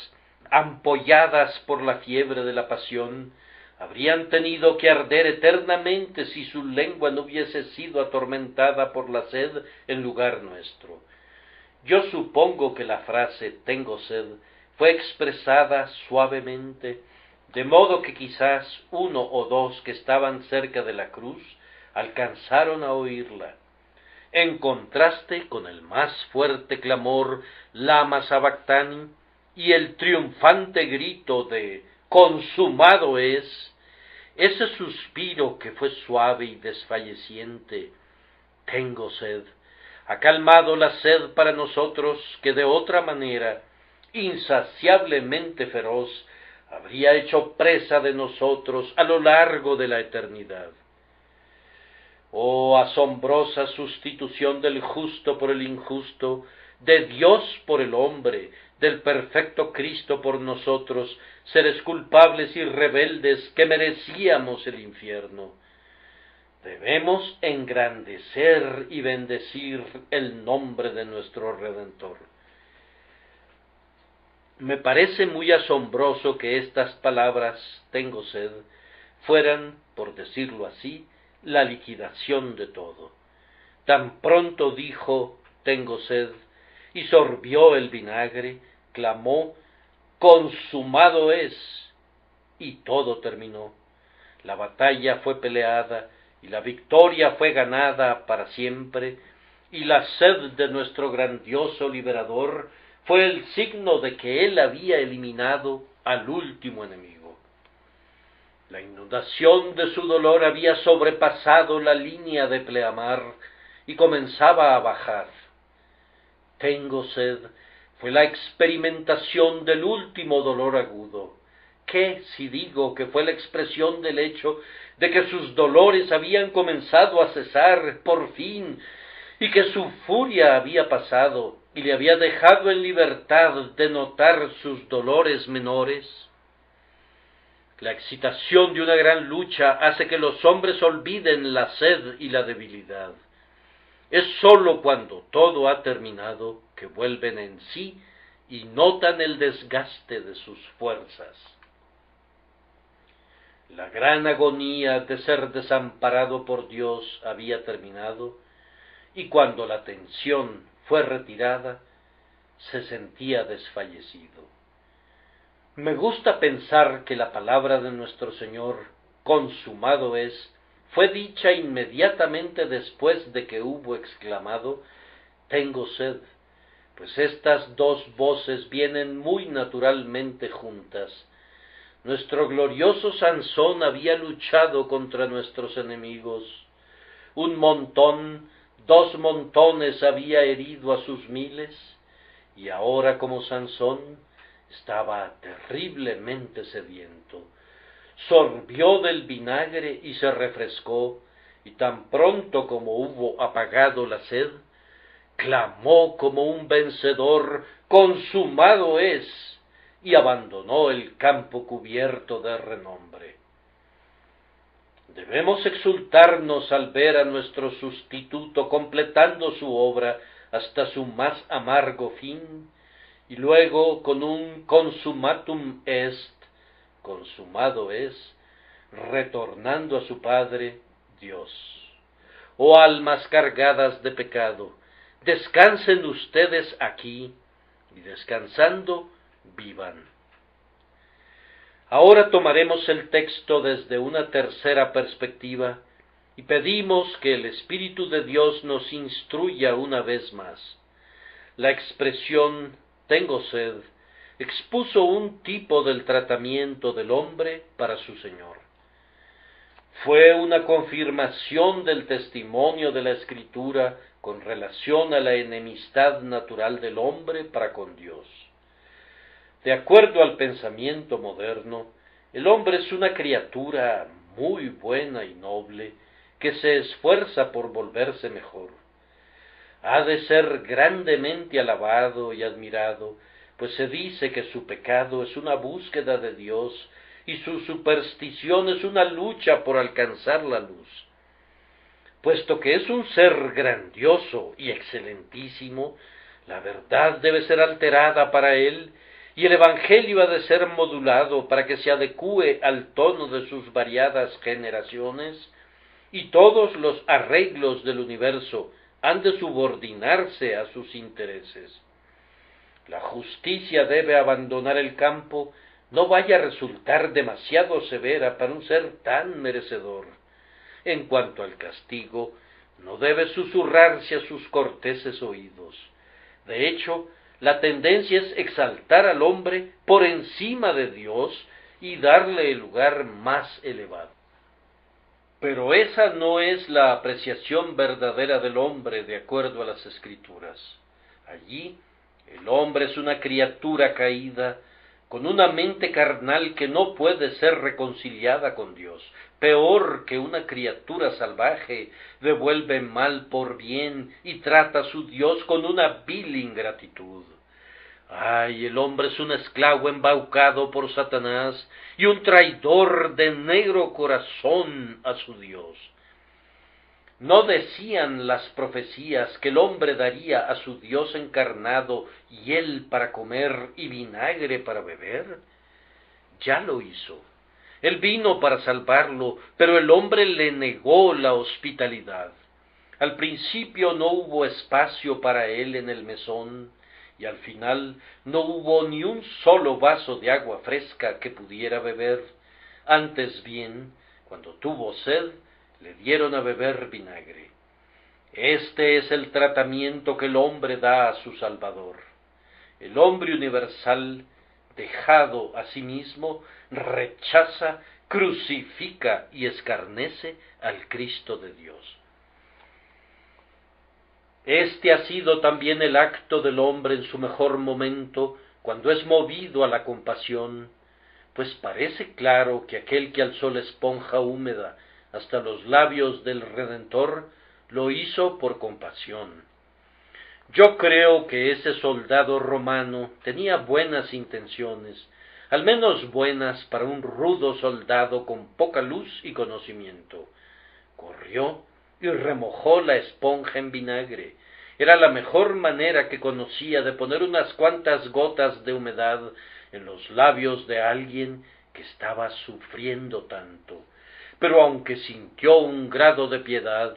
ampolladas por la fiebre de la pasión, habrían tenido que arder eternamente si su lengua no hubiese sido atormentada por la sed en lugar nuestro. Yo supongo que la frase tengo sed fue expresada suavemente, de modo que quizás uno o dos que estaban cerca de la cruz alcanzaron a oírla, en contraste con el más fuerte clamor lama sabactani y el triunfante grito de consumado es, ese suspiro que fue suave y desfalleciente, tengo sed, ha calmado la sed para nosotros que de otra manera, insaciablemente feroz, habría hecho presa de nosotros a lo largo de la eternidad. Oh asombrosa sustitución del justo por el injusto, de Dios por el hombre, del perfecto Cristo por nosotros, seres culpables y rebeldes que merecíamos el infierno. Debemos engrandecer y bendecir el nombre de nuestro Redentor. Me parece muy asombroso que estas palabras, tengo sed, fueran, por decirlo así, la liquidación de todo. Tan pronto dijo, tengo sed, y sorbió el vinagre, clamó, consumado es, y todo terminó. La batalla fue peleada, y la victoria fue ganada para siempre, y la sed de nuestro grandioso liberador fue el signo de que él había eliminado al último enemigo. La inundación de su dolor había sobrepasado la línea de pleamar y comenzaba a bajar. Tengo sed Fue la experimentación del último dolor agudo. ¿Qué si digo que fue la expresión del hecho de que sus dolores habían comenzado a cesar por fin, y que su furia había pasado y le había dejado en libertad de notar sus dolores menores? La excitación de una gran lucha hace que los hombres olviden la sed y la debilidad. Es sólo cuando todo ha terminado que vuelven en sí y notan el desgaste de sus fuerzas. La gran agonía de ser desamparado por Dios había terminado, y cuando la tensión fue retirada, se sentía desfallecido. Me gusta pensar que la palabra de nuestro Señor, consumado es, fue dicha inmediatamente después de que hubo exclamado, tengo sed, pues estas dos voces vienen muy naturalmente juntas. Nuestro glorioso Sansón había luchado contra nuestros enemigos. Un montón, 2 montones había herido a sus miles, y ahora como Sansón estaba terriblemente sediento. Sorbió del vinagre y se refrescó, y tan pronto como hubo apagado la sed, clamó como un vencedor, consumado es, y abandonó el campo cubierto de renombre. Debemos exultarnos al ver a nuestro sustituto completando su obra hasta su más amargo fin, y luego con un consummatum est, consumado es, retornando a su Padre, Dios. Oh almas cargadas de pecado, descansen ustedes aquí, y descansando, vivan. Ahora tomaremos el texto desde una tercera perspectiva, y pedimos que el Espíritu de Dios nos instruya una vez más. La expresión tengo sed expuso un tipo del tratamiento del hombre para su Señor. Fue una confirmación del testimonio de la Escritura con relación a la enemistad natural del hombre para con Dios. De acuerdo al pensamiento moderno, el hombre es una criatura muy buena y noble que se esfuerza por volverse mejor. Ha de ser grandemente alabado y admirado, pues se dice que su pecado es una búsqueda de Dios y su superstición es una lucha por alcanzar la luz. Puesto que es un ser grandioso y excelentísimo, la verdad debe ser alterada para él, y el Evangelio ha de ser modulado para que se adecúe al tono de sus variadas generaciones, y todos los arreglos del universo han de subordinarse a sus intereses. La justicia debe abandonar el campo, no vaya a resultar demasiado severa para un ser tan merecedor. En cuanto al castigo, no debe susurrarse a sus corteses oídos. De hecho, la tendencia es exaltar al hombre por encima de Dios y darle el lugar más elevado. Pero esa no es la apreciación verdadera del hombre de acuerdo a las Escrituras. Allí, el hombre es una criatura caída, con una mente carnal que no puede ser reconciliada con Dios. Peor que una criatura salvaje, devuelve mal por bien y trata a su Dios con una vil ingratitud. Ay, el hombre es un esclavo embaucado por Satanás y un traidor de negro corazón a su Dios. ¿No decían las profecías que el hombre daría a su Dios encarnado hiel para comer y vinagre para beber? Ya lo hizo. Él vino para salvarlo, pero el hombre le negó la hospitalidad. Al principio no hubo espacio para él en el mesón, y al final no hubo ni un solo vaso de agua fresca que pudiera beber. Antes bien, cuando tuvo sed, le dieron a beber vinagre. Este es el tratamiento que el hombre da a su Salvador. El hombre universal, dejado a sí mismo, rechaza, crucifica y escarnece al Cristo de Dios. Este ha sido también el acto del hombre en su mejor momento, cuando es movido a la compasión, pues parece claro que aquel que alzó la esponja húmeda hasta los labios del Redentor, lo hizo por compasión. Yo creo que ese soldado romano tenía buenas intenciones, al menos buenas para un rudo soldado con poca luz y conocimiento. Corrió y remojó la esponja en vinagre. Era la mejor manera que conocía de poner unas cuantas gotas de humedad en los labios de alguien que estaba sufriendo tanto. Pero aunque sintió un grado de piedad,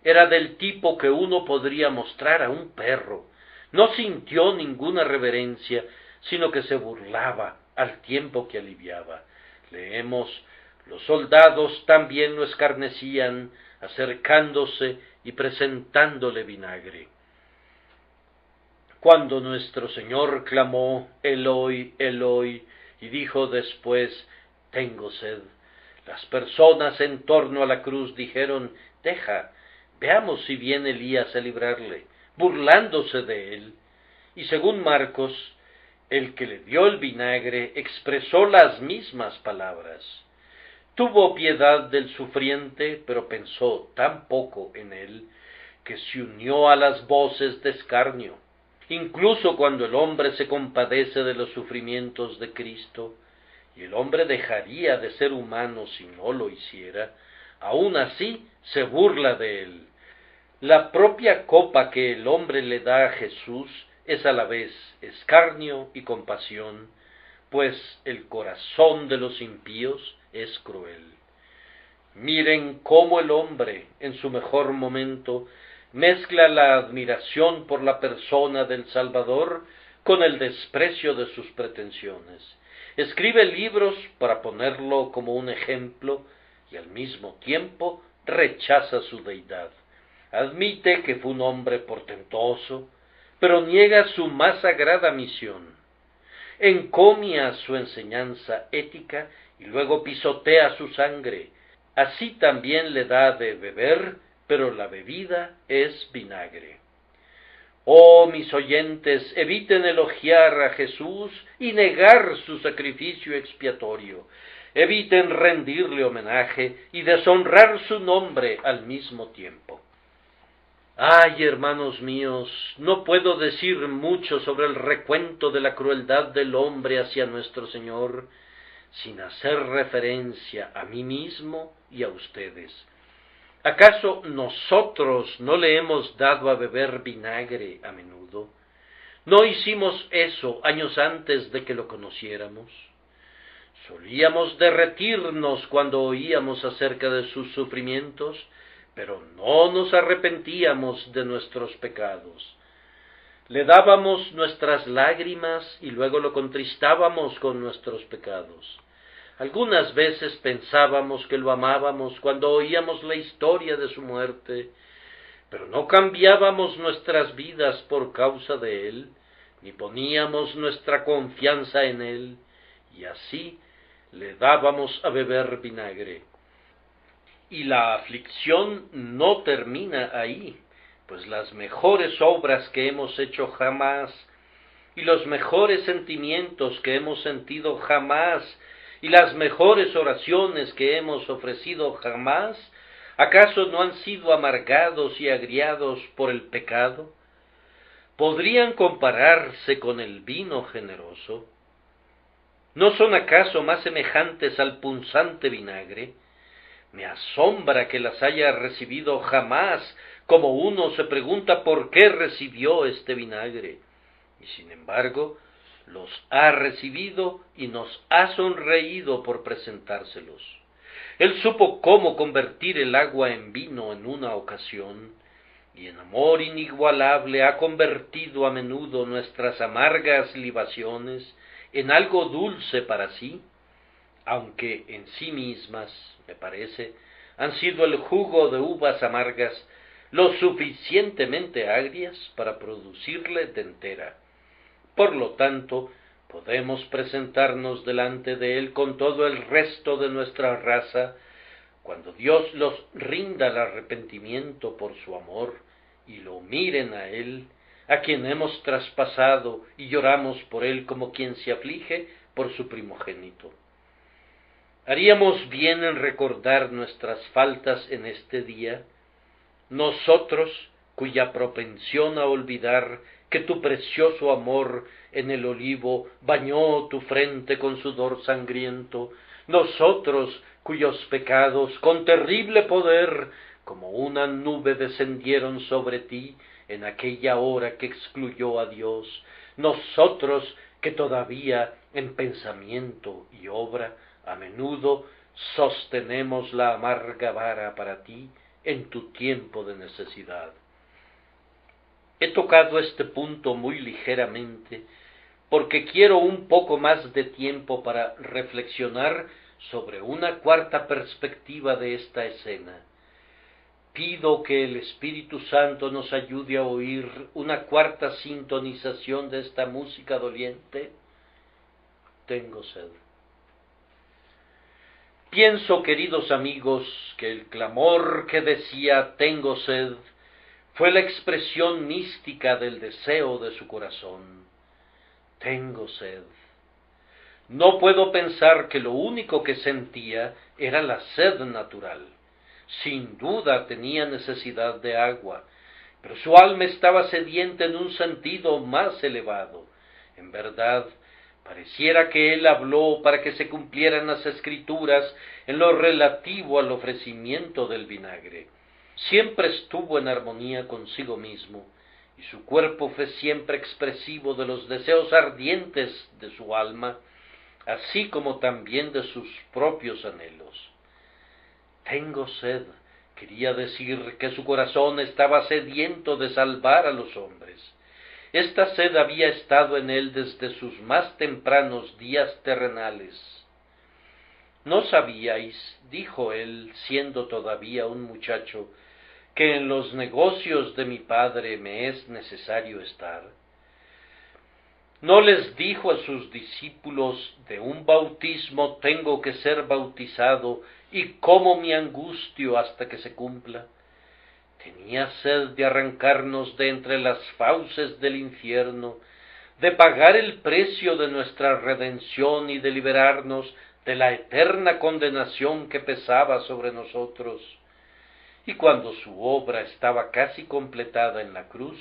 era del tipo que uno podría mostrar a un perro. No sintió ninguna reverencia, sino que se burlaba al tiempo que aliviaba. Leemos: los soldados también lo escarnecían, acercándose y presentándole vinagre. Cuando nuestro Señor clamó Eloi, Eloi, y dijo después tengo sed, las personas en torno a la cruz dijeron deja, veamos si viene Elías a librarle, burlándose de él. Y según Marcos, el que le dio el vinagre expresó las mismas palabras. Tuvo piedad del sufriente, pero pensó tan poco en él, que se unió a las voces de escarnio. Incluso cuando el hombre se compadece de los sufrimientos de Cristo, y el hombre dejaría de ser humano si no lo hiciera, aun así se burla de él. La propia copa que el hombre le da a Jesús es a la vez escarnio y compasión, pues el corazón de los impíos es cruel. Miren cómo el hombre, en su mejor momento, mezcla la admiración por la persona del Salvador con el desprecio de sus pretensiones. Escribe libros para ponerlo como un ejemplo y al mismo tiempo rechaza su deidad. Admite que fue un hombre portentoso, pero niega su más sagrada misión. Encomia su enseñanza ética y luego pisotea su sangre. Así también le da de beber, pero la bebida es vinagre. Oh, mis oyentes, eviten elogiar a Jesús y negar su sacrificio expiatorio. Eviten rendirle homenaje y deshonrar su nombre al mismo tiempo. Ay, hermanos míos, no puedo decir mucho sobre el recuento de la crueldad del hombre hacia nuestro Señor, sin hacer referencia a mí mismo y a ustedes. ¿Acaso nosotros no le hemos dado a beber vinagre a menudo? ¿No hicimos eso años antes de que lo conociéramos? Solíamos derretirnos cuando oíamos acerca de sus sufrimientos, pero no nos arrepentíamos de nuestros pecados. Le dábamos nuestras lágrimas y luego lo contristábamos con nuestros pecados. Algunas veces pensábamos que lo amábamos cuando oíamos la historia de su muerte, pero no cambiábamos nuestras vidas por causa de él, ni poníamos nuestra confianza en él, y así le dábamos a beber vinagre. Y la aflicción no termina ahí, pues las mejores obras que hemos hecho jamás, y los mejores sentimientos que hemos sentido jamás, y las mejores oraciones que hemos ofrecido jamás, ¿acaso no han sido amargados y agriados por el pecado? ¿Podrían compararse con el vino generoso? ¿No son acaso más semejantes al punzante vinagre? Me asombra que las haya recibido jamás, como uno se pregunta por qué recibió este vinagre, y sin embargo los ha recibido y nos ha sonreído por presentárselos. Él supo cómo convertir el agua en vino en una ocasión, y en amor inigualable ha convertido a menudo nuestras amargas libaciones en algo dulce para sí, aunque en sí mismas, me parece, han sido el jugo de uvas amargas lo suficientemente agrias para producirle dentera. Por lo tanto, podemos presentarnos delante de él con todo el resto de nuestra raza, cuando Dios los rinda al arrepentimiento por su amor y lo miren a él, a quien hemos traspasado y lloramos por él como quien se aflige por su primogénito. Haríamos bien en recordar nuestras faltas en este día, nosotros cuya propensión a olvidar que tu precioso amor en el olivo bañó tu frente con sudor sangriento, nosotros cuyos pecados con terrible poder como una nube descendieron sobre ti en aquella hora que excluyó a Dios, nosotros que todavía en pensamiento y obra a menudo sostenemos la amarga vara para ti en tu tiempo de necesidad. He tocado este punto muy ligeramente porque quiero un poco más de tiempo para reflexionar sobre una cuarta perspectiva de esta escena. Pido que el Espíritu Santo nos ayude a oír una cuarta sintonización de esta música doliente. Tengo sed. Pienso, queridos amigos, que el clamor que decía «tengo sed» fue la expresión mística del deseo de su corazón. Tengo sed. No puedo pensar que lo único que sentía era la sed natural. Sin duda tenía necesidad de agua, pero su alma estaba sedienta en un sentido más elevado. En verdad, pareciera que él habló para que se cumplieran las Escrituras en lo relativo al ofrecimiento del vinagre. Siempre estuvo en armonía consigo mismo, y su cuerpo fue siempre expresivo de los deseos ardientes de su alma, así como también de sus propios anhelos. Tengo sed, quería decir que su corazón estaba sediento de salvar a los hombres. Esta sed había estado en él desde sus más tempranos días terrenales. ¿No sabíais, dijo él, siendo todavía un muchacho, que en los negocios de mi padre me es necesario estar? ¿No les dijo a sus discípulos, de un bautismo tengo que ser bautizado, y cómo me angustio hasta que se cumpla? Tenía sed de arrancarnos de entre las fauces del infierno, de pagar el precio de nuestra redención y de liberarnos de la eterna condenación que pesaba sobre nosotros. Y cuando su obra estaba casi completada en la cruz,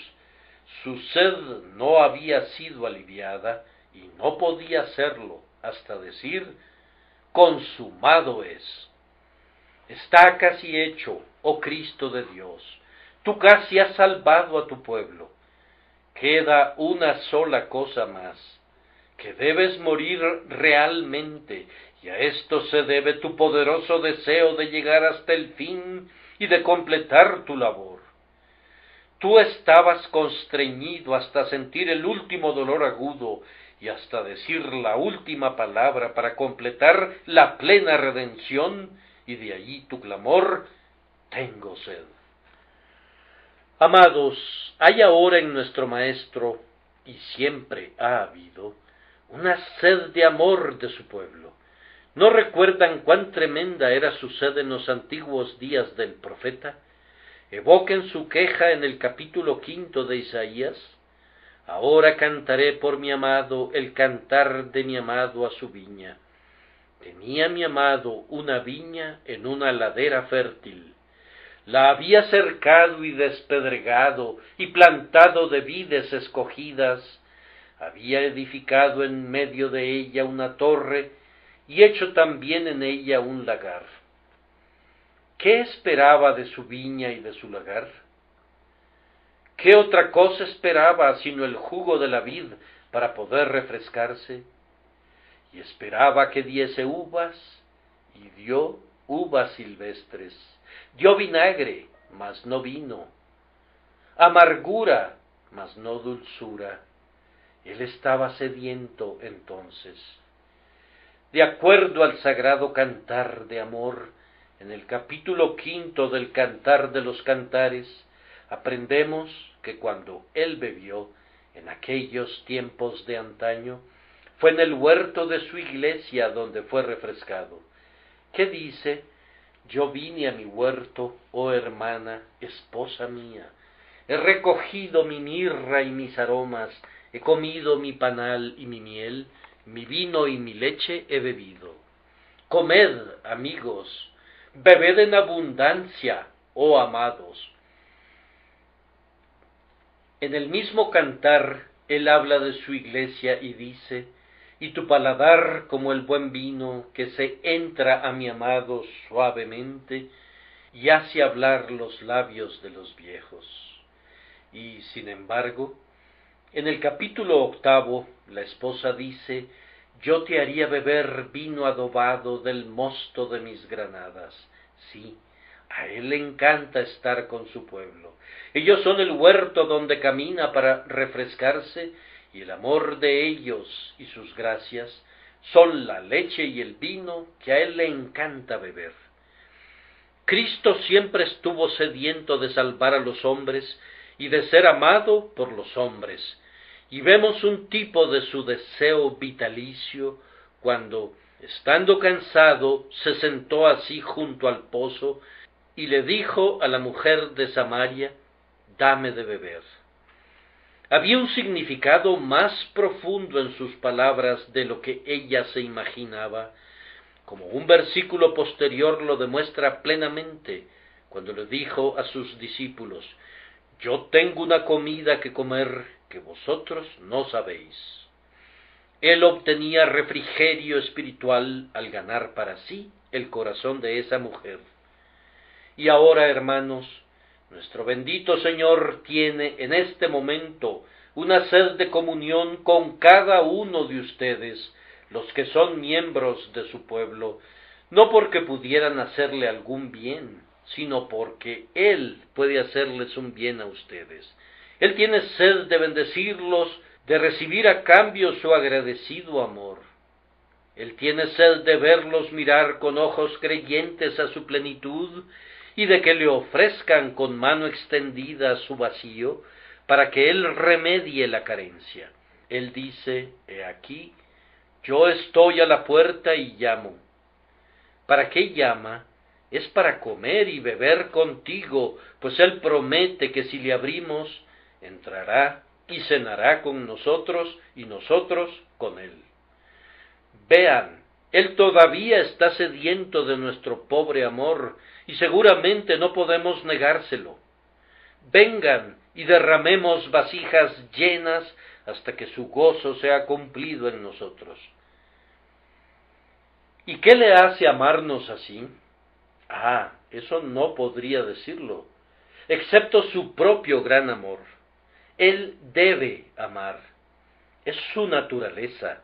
su sed no había sido aliviada y no podía serlo hasta decir, consumado es. Está casi hecho, oh Cristo de Dios, tú casi has salvado a tu pueblo. Queda una sola cosa más, que debes morir realmente, y a esto se debe tu poderoso deseo de llegar hasta el fin y de completar tu labor. Tú estabas constreñido hasta sentir el último dolor agudo y hasta decir la última palabra para completar la plena redención, y de allí tu clamor, tengo sed. Amados, hay ahora en nuestro Maestro, y siempre ha habido, una sed de amor de su pueblo. ¿No recuerdan cuán tremenda era su sed en los antiguos días del profeta? Evoquen su queja en el capítulo 5 de Isaías. Ahora cantaré por mi amado el cantar de mi amado a su viña. Tenía mi amado una viña en una ladera fértil. La había cercado y despedregado y plantado de vides escogidas. Había edificado en medio de ella una torre y hecho también en ella un lagar. ¿Qué esperaba de su viña y de su lagar? ¿Qué otra cosa esperaba sino el jugo de la vid para poder refrescarse? Y esperaba que diese uvas, y dio uvas silvestres. Dio vinagre, mas no vino. Amargura, mas no dulzura. Él estaba sediento entonces. De acuerdo al sagrado cantar de amor, en el capítulo 5 del Cantar de los Cantares, aprendemos que cuando él bebió, en aquellos tiempos de antaño, fue en el huerto de su iglesia donde fue refrescado. ¿Qué dice? Yo vine a mi huerto, oh hermana, esposa mía. he recogido mi mirra y mis aromas, he comido mi panal y mi miel, mi vino y mi leche he bebido. Comed, amigos, bebed en abundancia, oh amados. En el mismo cantar, él habla de su iglesia y dice, y tu paladar como el buen vino que se entra a mi amado suavemente y hace hablar los labios de los viejos. Y sin embargo, en el capítulo 8, la esposa dice, yo te haría beber vino adobado del mosto de mis granadas. Sí, a él le encanta estar con su pueblo. Ellos son el huerto donde camina para refrescarse, y el amor de ellos y sus gracias son la leche y el vino que a él le encanta beber. Cristo siempre estuvo sediento de salvar a los hombres y de ser amado por los hombres, y vemos un tipo de su deseo vitalicio cuando, estando cansado, se sentó así junto al pozo y le dijo a la mujer de Samaria, dame de beber. Había un significado más profundo en sus palabras de lo que ella se imaginaba, como un versículo posterior lo demuestra plenamente, cuando le dijo a sus discípulos, yo tengo una comida que comer que vosotros no sabéis. Él obtenía refrigerio espiritual al ganar para sí el corazón de esa mujer. Y ahora, hermanos, nuestro bendito Señor tiene en este momento una sed de comunión con cada uno de ustedes, los que son miembros de su pueblo, no porque pudieran hacerle algún bien, sino porque Él puede hacerles un bien a ustedes. Él tiene sed de bendecirlos, de recibir a cambio su agradecido amor. Él tiene sed de verlos mirar con ojos creyentes a su plenitud, y de que le ofrezcan con mano extendida su vacío, para que Él remedie la carencia. Él dice, he aquí, yo estoy a la puerta y llamo. ¿Para qué llama? Es para comer y beber contigo, pues Él promete que si le abrimos, entrará y cenará con nosotros y nosotros con Él. Vean, Él todavía está sediento de nuestro pobre amor, y seguramente no podemos negárselo. Vengan y derramemos vasijas llenas hasta que su gozo sea cumplido en nosotros. ¿Y qué le hace amarnos así? Eso no podría decirlo, excepto su propio gran amor. Él debe amar, es su naturaleza.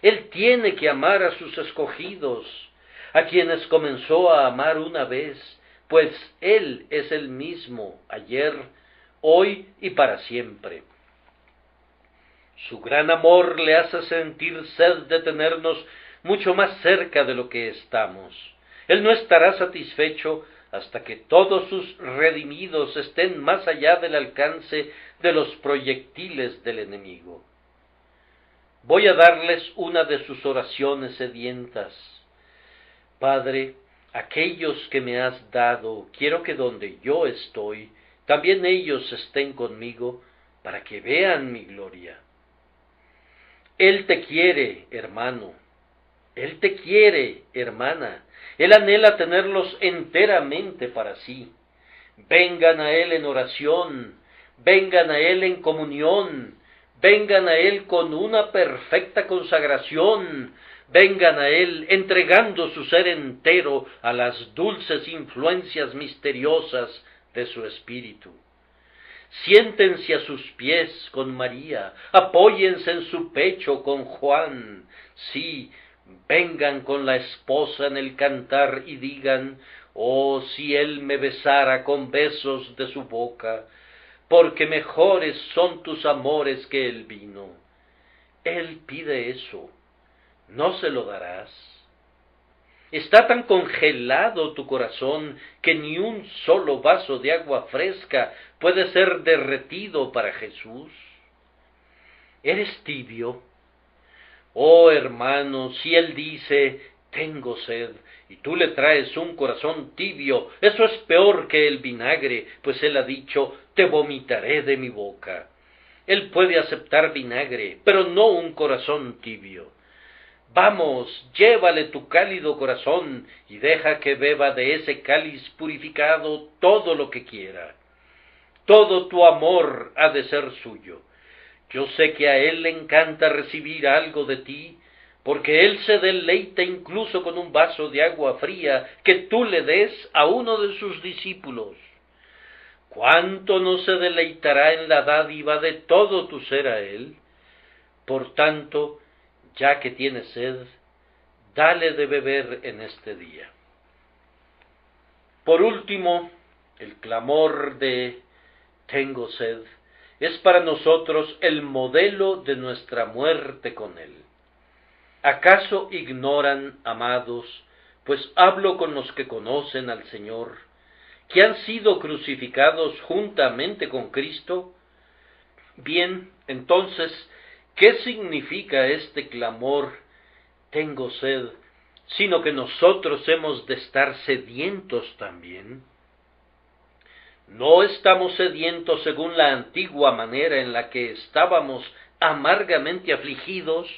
Él tiene que amar a sus escogidos, a quienes comenzó a amar una vez, pues Él es el mismo ayer, hoy y para siempre. Su gran amor le hace sentir sed de tenernos mucho más cerca de lo que estamos. Él no estará satisfecho hasta que todos sus redimidos estén más allá del alcance de los proyectiles del enemigo. Voy a darles una de sus oraciones sedientas. Padre, aquellos que me has dado, quiero que donde yo estoy, también ellos estén conmigo, para que vean mi gloria. Él te quiere, hermano. Él te quiere, hermana. Él anhela tenerlos enteramente para sí. Vengan a Él en oración, vengan a Él en comunión, vengan a Él con una perfecta consagración, vengan a Él entregando su ser entero a las dulces influencias misteriosas de su espíritu. Siéntense a sus pies con María, apóyense en su pecho con Juan, sí, vengan con la esposa en el cantar y digan, oh, si él me besara con besos de su boca, porque mejores son tus amores que el vino. Él pide eso, ¿no se lo darás? Está tan congelado tu corazón que ni un solo vaso de agua fresca puede ser derretido para Jesús. ¿Eres tibio? Oh hermano, si Él dice, Tengo sed, y tú le traes un corazón tibio. Eso es peor que el vinagre, pues él ha dicho, te vomitaré de mi boca. Él puede aceptar vinagre, pero no un corazón tibio. Vamos, llévale tu cálido corazón, y deja que beba de ese cáliz purificado todo lo que quiera. Todo tu amor ha de ser suyo. Yo sé que a él le encanta recibir algo de ti, porque él se deleita incluso con un vaso de agua fría que tú le des a uno de sus discípulos. ¿Cuánto no se deleitará en la dádiva de todo tu ser a él? Por tanto, ya que tienes sed, dale de beber en este día. Por último, el clamor de tengo sed es para nosotros el modelo de nuestra muerte con él. ¿Acaso ignoran, amados, pues hablo con los que conocen al Señor, que han sido crucificados juntamente con Cristo? Bien, entonces, ¿qué significa este clamor, tengo sed, sino que nosotros hemos de estar sedientos también? No estamos sedientos según la antigua manera en la que estábamos amargamente afligidos,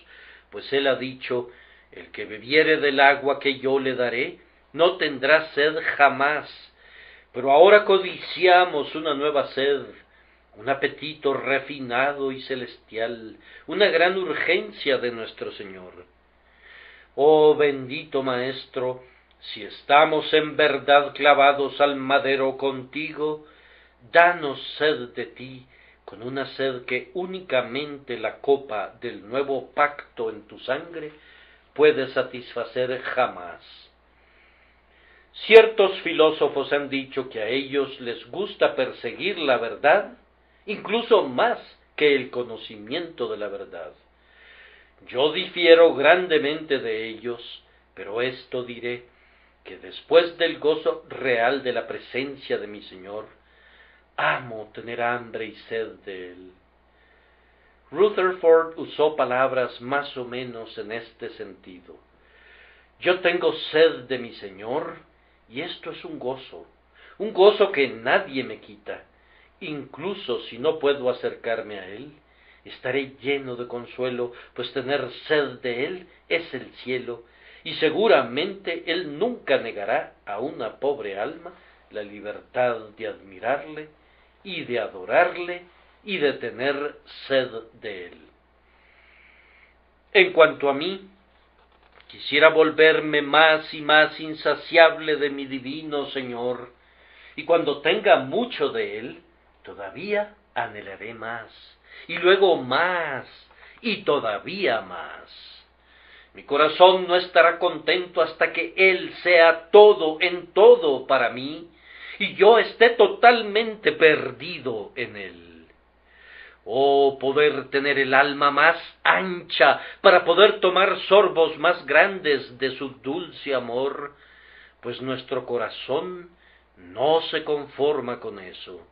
pues él ha dicho, el que bebiere del agua que yo le daré, no tendrá sed jamás. Pero ahora codiciamos una nueva sed, un apetito refinado y celestial, una gran urgencia de nuestro Señor. Oh bendito Maestro, si estamos en verdad clavados al madero contigo, danos sed de ti, con una sed que únicamente la copa del nuevo pacto en tu sangre puede satisfacer jamás. Ciertos filósofos han dicho que a ellos les gusta perseguir la verdad, incluso más que el conocimiento de la verdad. Yo difiero grandemente de ellos, pero esto diré, que después del gozo real de la presencia de mi Señor, amo tener hambre y sed de Él. Rutherford usó palabras más o menos en este sentido. Yo tengo sed de mi Señor, y esto es un gozo que nadie me quita. Incluso si no puedo acercarme a Él, estaré lleno de consuelo, pues tener sed de Él es el cielo, y seguramente Él nunca negará a una pobre alma la libertad de admirarle y de adorarle y de tener sed de Él. En cuanto a mí, quisiera volverme más y más insaciable de mi divino Señor, y cuando tenga mucho de Él, todavía anhelaré más, y luego más, y todavía más. Mi corazón no estará contento hasta que Él sea todo en todo para mí, y yo esté totalmente perdido en Él. Oh, poder tener el alma más ancha para poder tomar sorbos más grandes de su dulce amor, pues nuestro corazón no se conforma con eso.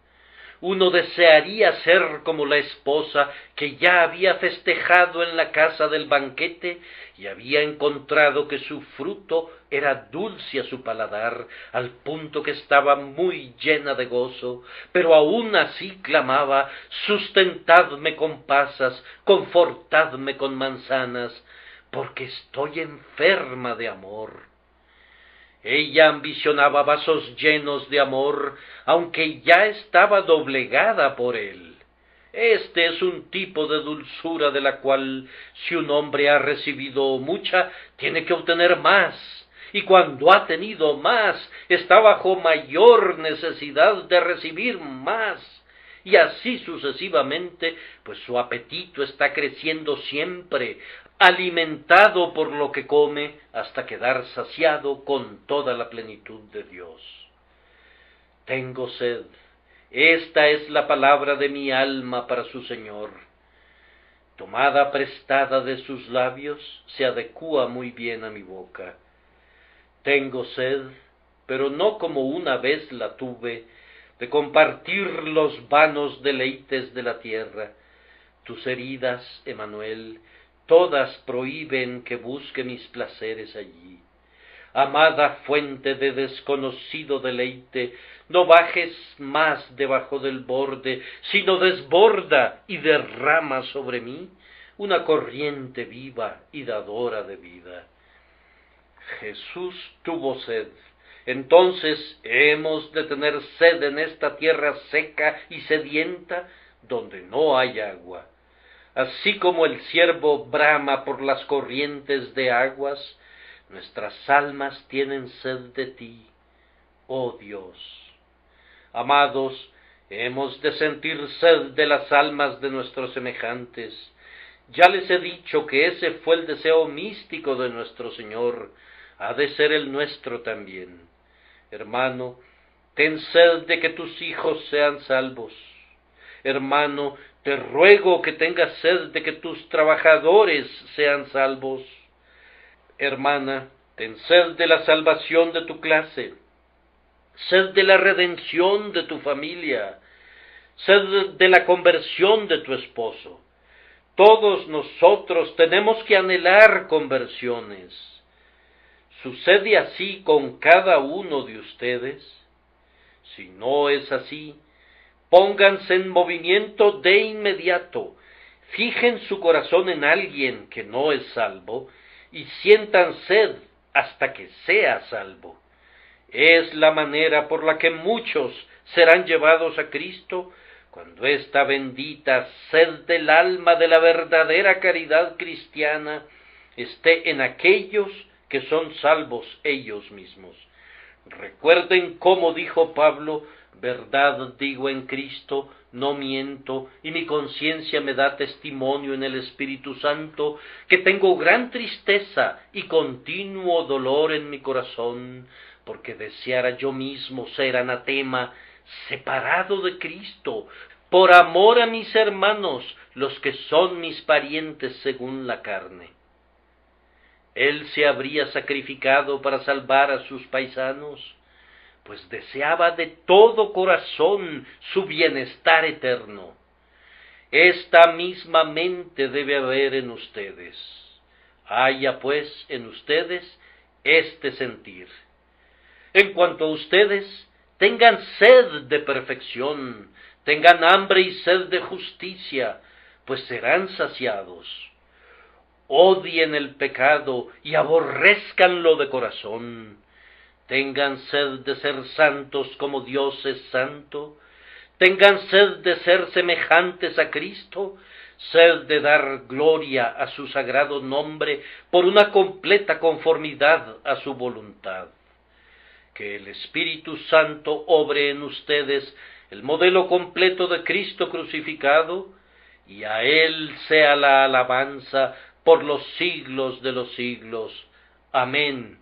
Uno desearía ser como la esposa que ya había festejado en la casa del banquete y había encontrado que su fruto era dulce a su paladar, al punto que estaba muy llena de gozo, pero aún así clamaba, sustentadme con pasas, confortadme con manzanas, porque estoy enferma de amor. Ella ambicionaba vasos llenos de amor, aunque ya estaba doblegada por él. Este es un tipo de dulzura de la cual, si un hombre ha recibido mucha, tiene que obtener más, y cuando ha tenido más, está bajo mayor necesidad de recibir más, y así sucesivamente, pues su apetito está creciendo siempre, alimentado por lo que come hasta quedar saciado con toda la plenitud de Dios. Tengo sed, esta es la palabra de mi alma para su Señor. Tomada prestada de sus labios, se adecúa muy bien a mi boca. Tengo sed, pero no como una vez la tuve, de compartir los vanos deleites de la tierra. Tus heridas, Emmanuel, todas prohíben que busque mis placeres allí. Amada fuente de desconocido deleite, no bajes más debajo del borde, sino desborda y derrama sobre mí una corriente viva y dadora de vida. Jesús tuvo sed. Entonces hemos de tener sed en esta tierra seca y sedienta, donde no hay agua. Así como el ciervo brama por las corrientes de aguas, nuestras almas tienen sed de ti, oh Dios. Amados, hemos de sentir sed de las almas de nuestros semejantes. Ya les he dicho que ese fue el deseo místico de nuestro Señor, ha de ser el nuestro también. Hermano, ten sed de que tus hijos sean salvos. Hermano, te ruego que tengas sed de que tus trabajadores sean salvos. Hermana, ten sed de la salvación de tu clase, sed de la redención de tu familia, sed de la conversión de tu esposo. Todos nosotros tenemos que anhelar conversiones. ¿Sucede así con cada uno de ustedes? Si no es así, pónganse en movimiento de inmediato, fijen su corazón en alguien que no es salvo y sientan sed hasta que sea salvo. Es la manera por la que muchos serán llevados a Cristo cuando esta bendita sed del alma de la verdadera caridad cristiana esté en aquellos que son salvos ellos mismos. Recuerden cómo dijo Pablo: verdad digo en Cristo, no miento, y mi conciencia me da testimonio en el Espíritu Santo, que tengo gran tristeza y continuo dolor en mi corazón, porque deseara yo mismo ser anatema, separado de Cristo, por amor a mis hermanos, los que son mis parientes según la carne. Él se habría sacrificado para salvar a sus paisanos, pues deseaba de todo corazón su bienestar eterno. Esta misma mente debe haber en ustedes. Haya pues en ustedes este sentir. En cuanto a ustedes, tengan sed de perfección, tengan hambre y sed de justicia, pues serán saciados. Odien el pecado y aborrézcanlo de corazón. Tengan sed de ser santos como Dios es santo. Tengan sed de ser semejantes a Cristo, sed de dar gloria a su sagrado nombre por una completa conformidad a su voluntad. Que el Espíritu Santo obre en ustedes el modelo completo de Cristo crucificado, y a Él sea la alabanza por los siglos de los siglos. Amén